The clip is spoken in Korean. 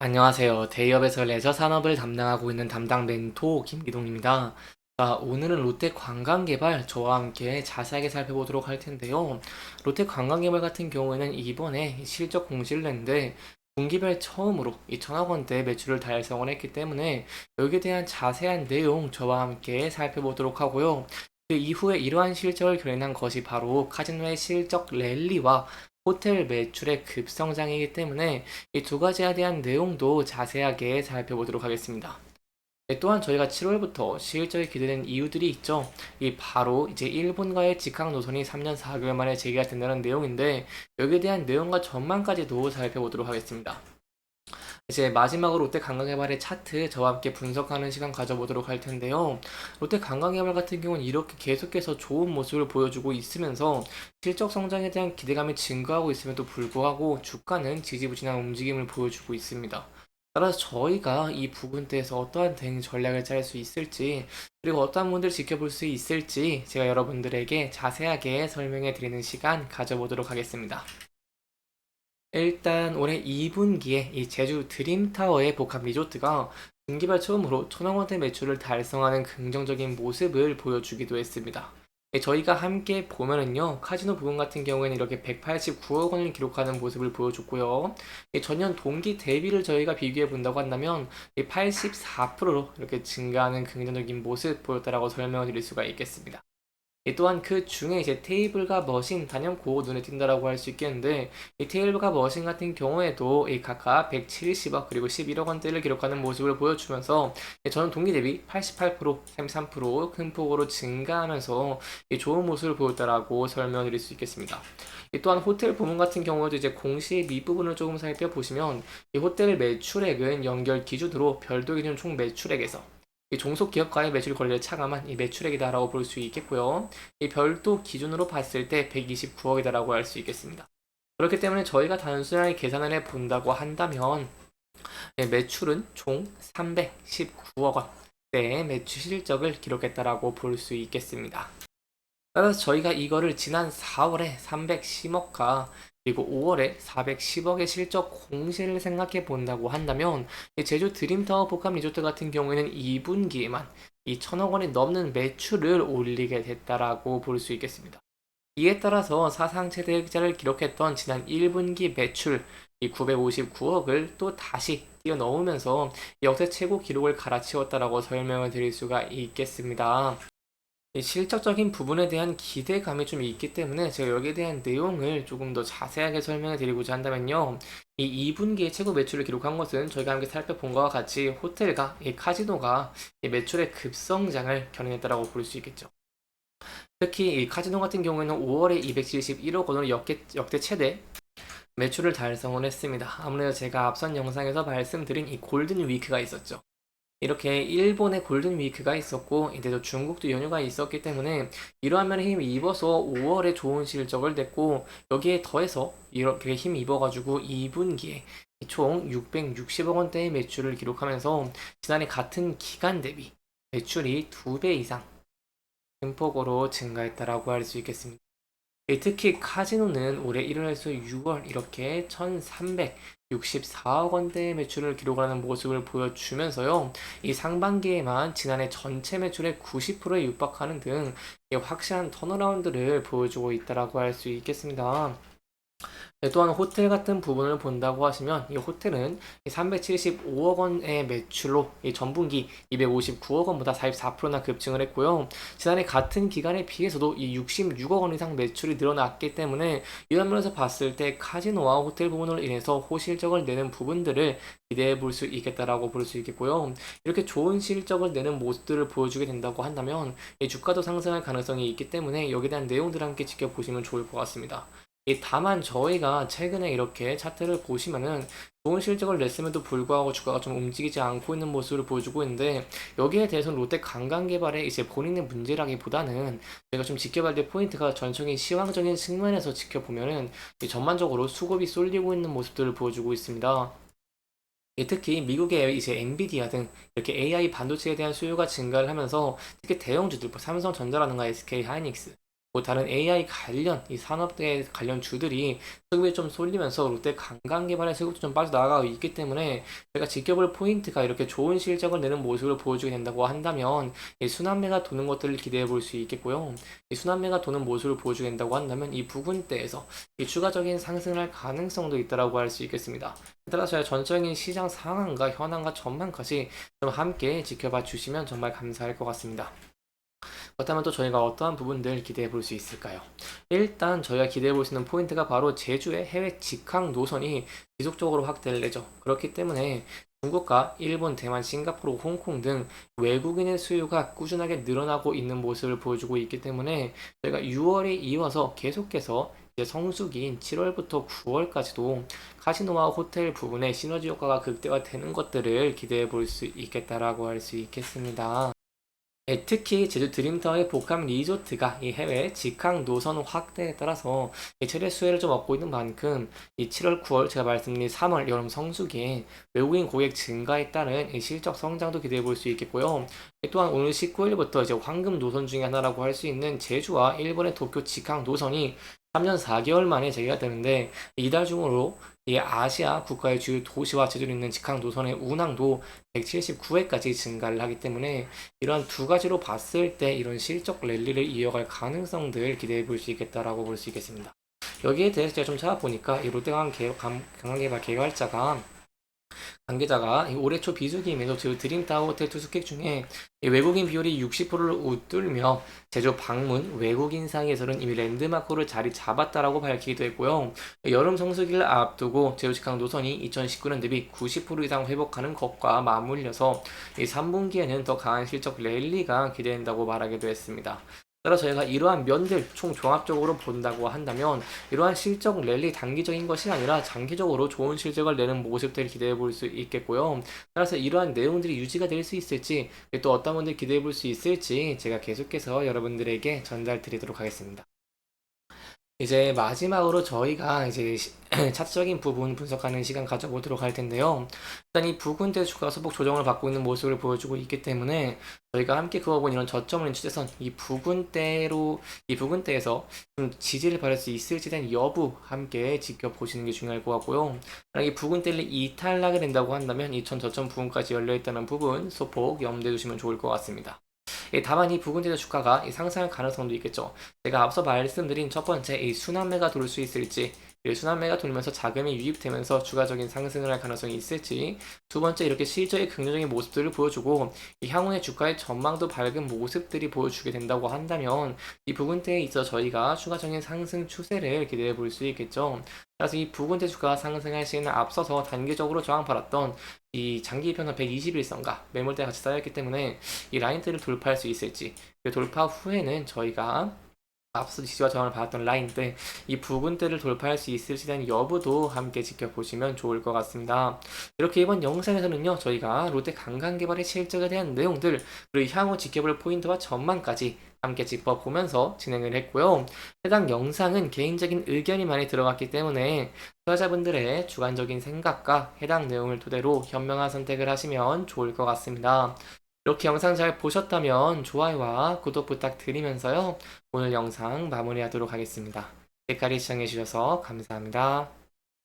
안녕하세요. 대기업에서 레저 산업을 담당하고 있는 담당 멘토 김기동입니다. 자, 오늘은 롯데 관광개발 저와 함께 자세하게 살펴보도록 할 텐데요. 롯데 관광개발 같은 경우에는 이번에 실적 공시를 냈는데 분기별 처음으로 이 천억 원대 매출을 달성을 했기 때문에 여기에 대한 자세한 내용 저와 함께 살펴보도록 하고요. 그 이후에 이러한 실적을 견인한 것이 바로 카지노의 실적 랠리와 호텔 매출의 급성장이기 때문에 이 두 가지에 대한 내용도 자세하게 살펴보도록 하겠습니다. 네, 또한 저희가 7월부터 실적이 기대된 이유들이 있죠. 이 바로 이제 일본과의 직항 노선이 3년 4개월 만에 재개가 된다는 내용인데 여기에 대한 내용과 전망까지도 살펴보도록 하겠습니다. 이제 마지막으로 롯데 관광개발의 차트 저와 함께 분석하는 시간 가져보도록 할 텐데요. 롯데 관광개발 같은 경우는 이렇게 계속해서 좋은 모습을 보여주고 있으면서 실적 성장에 대한 기대감이 증가하고 있음에도 불구하고 주가는 지지부진한 움직임을 보여주고 있습니다. 따라서 저희가 이 부분대에서 어떠한 대응 전략을 짤 수 있을지 그리고 어떠한 분들 지켜볼 수 있을지 제가 여러분들에게 자세하게 설명해 드리는 시간 가져보도록 하겠습니다. 일단 올해 2분기에 이 제주 드림타워의 복합 리조트가 분기발 처음으로 천억 원대 매출을 달성하는 긍정적인 모습을 보여주기도 했습니다. 저희가 함께 보면은요, 카지노 부분 같은 경우에는 이렇게 189억 원을 기록하는 모습을 보여줬고요. 전년 동기 대비를 저희가 비교해 본다고 한다면 84%로 이렇게 증가하는 긍정적인 모습 보였다라고 설명을 드릴 수가 있겠습니다. 또한 그 중에 이제 테이블과 머신 단연코 눈에 띈다라고 할 수 있겠는데 이 테이블과 머신 같은 경우에도 이 각각 170억 그리고 11억 원대를 기록하는 모습을 보여주면서 저는 동기 대비 88%, 33%큰 폭으로 증가하면서 좋은 모습을 보였다라고 설명드릴 수 있겠습니다. 또한 호텔 부문 같은 경우에도 이제 공시 밑부분을 조금 살펴보시면 이 호텔 매출액은 연결 기준으로 별도 기준 총 매출액에서 이 종속 기업가의 매출 권리를 차감한 이 매출액이다라고 볼 수 있겠고요. 이 별도 기준으로 봤을 때 129억이다라고 할 수 있겠습니다. 그렇기 때문에 저희가 단순하게 계산을 해 본다고 한다면 매출은 총 319억 원대의 매출 실적을 기록했다라고 볼 수 있겠습니다. 따라서 저희가 이거를 지난 4월에 310억과 그리고 5월에 410억의 실적 공시를 생각해 본다고 한다면 제주 드림타워 복합 리조트 같은 경우에는 2분기에만 이 천억 원이 넘는 매출을 올리게 됐다라고 볼 수 있겠습니다. 이에 따라서 사상 최대 흑자를 기록했던 지난 1분기 매출 이 959억을 또 다시 뛰어넘으면서 역대 최고 기록을 갈아치웠다라고 설명을 드릴 수가 있겠습니다. 이 실적적인 부분에 대한 기대감이 좀 있기 때문에 제가 여기에 대한 내용을 조금 더 자세하게 설명해 드리고자 한다면요. 이 2분기에 최고 매출을 기록한 것은 저희가 함께 살펴본 것과 같이 호텔과 이 카지노가 이 매출의 급성장을 견인했다고 볼 수 있겠죠. 특히 이 카지노 같은 경우에는 5월에 271억 원으로 역대 최대 매출을 달성을 했습니다. 아무래도 제가 앞선 영상에서 말씀드린 이 골든 위크가 있었죠. 이렇게 일본의 골든 위크가 있었고 이제 또 중국도 연휴가 있었기 때문에 이러한 면에 힘 입어서 5월에 좋은 실적을 냈고 여기에 더해서 이렇게 힘 입어가지고 2분기에 총 660억 원대의 매출을 기록하면서 지난해 같은 기간 대비 매출이 2배 이상 큰 폭으로 증가했다라고 할 수 있겠습니다. 특히 카지노는 올해 1월에서 6월 이렇게 1364억 원대의 매출을 기록하는 모습을 보여주면서요. 이 상반기에만 지난해 전체 매출의 90%에 육박하는 등 확실한 턴어라운드를 보여주고 있다고 할 수 있겠습니다. 또한 호텔 같은 부분을 본다고 하시면 이 호텔은 375억 원의 매출로 이 전분기 259억 원보다 44%나 급증을 했고요. 지난해 같은 기간에 비해서도 이 66억 원 이상 매출이 늘어났기 때문에 이런 면에서 봤을 때 카지노와 호텔 부분으로 인해서 호실적을 내는 부분들을 기대해 볼 수 있겠다라고 볼 수 있겠고요. 이렇게 좋은 실적을 내는 모습들을 보여주게 된다고 한다면 이 주가도 상승할 가능성이 있기 때문에 여기에 대한 내용들을 함께 지켜보시면 좋을 것 같습니다. 다만 저희가 최근에 이렇게 차트를 보시면은 좋은 실적을 냈음에도 불구하고 주가가 좀 움직이지 않고 있는 모습을 보여주고 있는데 여기에 대해서는 롯데 관광개발의 이제 본인의 문제라기보다는 제가 좀 지켜봐야 될 포인트가 전적인 시황적인 측면에서 지켜보면은 전반적으로 수급이 쏠리고 있는 모습들을 보여주고 있습니다. 특히 미국의 이제 엔비디아 등 이렇게 AI 반도체에 대한 수요가 증가를 하면서 특히 대형주들, 뭐 삼성전자라든가 SK 하이닉스 뭐 다른 AI 관련 이 산업계 관련 주들이 수급이 좀 쏠리면서 롯데 강강 개발의 수급도 좀 빠져나가고 있기 때문에 제가 지켜볼 포인트가 이렇게 좋은 실적을 내는 모습을 보여주게 된다고 한다면 이 순환매가 도는 것들을 기대해 볼 수 있겠고요. 이 순환매가 도는 모습을 보여주게 된다고 한다면 이 부분대에서 이 추가적인 상승을 할 가능성도 있다라고 할 수 있겠습니다. 따라서 전체적인 시장 상황과 현황과 전망까지 좀 함께 지켜봐 주시면 정말 감사할 것 같습니다. 그렇다면 또 저희가 어떠한 부분들 기대해 볼 수 있을까요? 일단 저희가 기대해 볼 수 있는 포인트가 바로 제주의 해외 직항 노선이 지속적으로 확대를 내죠. 그렇기 때문에 중국과 일본, 대만, 싱가포르, 홍콩 등 외국인의 수요가 꾸준하게 늘어나고 있는 모습을 보여주고 있기 때문에 저희가 6월에 이어서 계속해서 이제 성수기인 7월부터 9월까지도 카지노와 호텔 부분에 시너지 효과가 극대화되는 것들을 기대해 볼 수 있겠다라고 할 수 있겠습니다. 네, 특히 제주 드림타워의 복합 리조트가 이 해외 직항 노선 확대에 따라서 이 최대 수혜를 좀 얻고 있는 만큼 이 7월, 9월 제가 말씀드린 3월 여름 성수기에 외국인 고객 증가에 따른 이 실적 성장도 기대해 볼 수 있겠고요. 또한 오늘 19일부터 이제 황금 노선 중에 하나라고 할 수 있는 제주와 일본의 도쿄 직항 노선이 3년 4개월 만에 재개가 되는데 이달 중으로 이 아시아 국가의 주요 도시와 제주를 잇는 직항 노선의 운항도 179회까지 증가를 하기 때문에 이런 두 가지로 봤을 때 이런 실적 랠리를 이어갈 가능성들 기대해 볼 수 있겠다라고 볼 수 있겠습니다. 여기에 대해서 제가 좀 찾아보니까 이 롯데강강개발 계열자가 관계자가 올해 초 비수기임에도 제주 드림타워 호텔 투숙객 중에 외국인 비율이 60%를 웃돌며 제주 방문 외국인 사이에서는 이미 랜드마크로 자리 잡았다라고 밝히기도 했고요. 여름 성수기를 앞두고 제주 직항 노선이 2019년 대비 90% 이상 회복하는 것과 맞물려서 이 3분기에는 더 강한 실적 랠리가 기대된다고 말하기도 했습니다. 따라 저희가 이러한 면들 총 종합적으로 본다고 한다면 이러한 실적 랠리 단기적인 것이 아니라 장기적으로 좋은 실적을 내는 모습들을 기대해 볼 수 있겠고요. 따라서 이러한 내용들이 유지가 될 수 있을지 또 어떤 분들 기대해 볼 수 있을지 제가 계속해서 여러분들에게 전달 드리도록 하겠습니다. 이제 마지막으로 저희가 이제 차트적인 부분 분석하는 시간 가져보도록 할 텐데요. 일단 이 부근대 주가 소폭 조정을 받고 있는 모습을 보여주고 있기 때문에 저희가 함께 그어본 이런 저점을 있는 추세선 이 부근대에서 좀 지지를 받을 수 있을지 대한 여부 함께 지켜보시는 게 중요할 것 같고요. 만약 이 부근대를 이탈하게 된다고 한다면 2000 저점 부분까지 열려있다는 부분 소폭 염두해 두시면 좋을 것 같습니다. 다만 이 부근대의 주가가 상승할 가능성도 있겠죠. 제가 앞서 말씀드린 첫 번째 이 순환매가 돌 수 있을지, 순환매가 돌면서 자금이 유입되면서 추가적인 상승을 할 가능성이 있을지, 두 번째 이렇게 실적의 긍정적인 모습들을 보여주고 향후의 주가의 전망도 밝은 모습들이 보여주게 된다고 한다면 이 부근대에 있어 저희가 추가적인 상승 추세를 기대해 볼 수 있겠죠. 따라서 이 부근대 주가가 상승할 시에는 앞서서 단기적으로 저항받았던 이 장기 편선 121선과 매물대가 같이 쌓였기 때문에 이 라인들을 돌파할 수 있을지, 그 돌파 후에는 저희가 앞서 지지와 저항을 받았던 라인들 이 부분대를 돌파할 수 있을지 대한 여부도 함께 지켜보시면 좋을 것 같습니다. 이렇게 이번 영상에서는요 저희가 롯데 강강개발의 실적에 대한 내용들 그리고 향후 지켜볼 포인트와 전망까지 함께 짚어보면서 진행을 했고요. 해당 영상은 개인적인 의견이 많이 들어갔기 때문에 투자자분들의 주관적인 생각과 해당 내용을 토대로 현명한 선택을 하시면 좋을 것 같습니다. 이렇게 영상 잘 보셨다면 좋아요와 구독 부탁드리면서요. 오늘 영상 마무리하도록 하겠습니다. 끝까지 시청해주셔서 감사합니다.